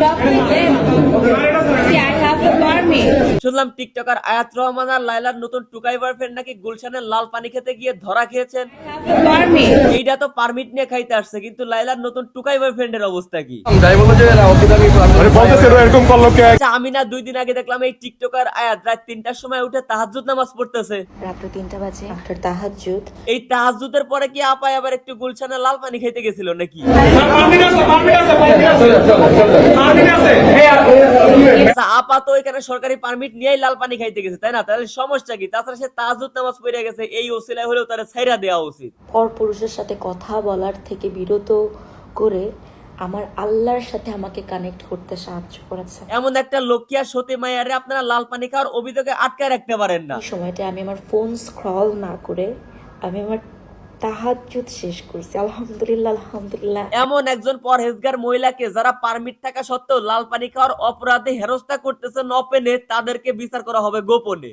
stop with them. See, I have the permit. শুনলাম TikToker আয়াত রহমান আর লাইলার নতুন টুকাই বয়ফ্রেন্ড নাকি গুলশানের লাল পানি খেতে গিয়ে ধরা খেয়েছেন। I have the permit. এইটা তো পারমিট নিয়ে খাইতে আসছে, কিন্তু লাইলার নতুন টুকাই বয়ফ্রেন্ডের অবস্থা কি? আচ্ছা, আমি না 2 দিন আগে দেখলাম এই টিকটকার আয়াত রাত 3টার সময় উঠে তাহাজ্জুদ নামাজ পড়তেছে। রাত্র 3টা বাজে আফটার তাহাজ্জুদ। এই তাহাজ্জুদের পরে কি আপায় আবার একটু গুলশানের লাল পানি খাইতে গেছিল নাকি? আচ্ছা, আপা তো এখানে সরকারি পারমিট নিয়েই লাল পানি খাইতে গেছে, তাই না? তাহলে সমস্যা কি? তাছাড়া সে তাহাজ্জুদ নামাজ পড়ে গেছে, এই ওসিলায় হলেও তারা ছাইরা দেওয়া উচিত। পরপুরুষের সাথে কথা বলার থেকে বিরত করে আমার আল্লাহর সাথে আমাকে কানেক্ট করতে সাহায্য করেছে। এমন একটা লক্ষ্মী সতী মাইয়ারে আপনারা লাল পানি খাওয়ার অভিযোগে আটকায় রাখতে পারেন না। এই সময়টা আমি আমার ফোন স্ক্রল না করে আমি আমার তাহাজ্জুদ শেষ করছি। আলহামদুলিল্লাহ, আলহামদুলিল্লাহ। এমন একজন পরহেজগার মহিলাকে যারা পারমিট থাকা সত্ত্বেও লাল পানি খাওয়ার অপরাধে হেনস্থা করতেছেন ওপেনে, তাদেরকে বিচার করা হবে গোপনে।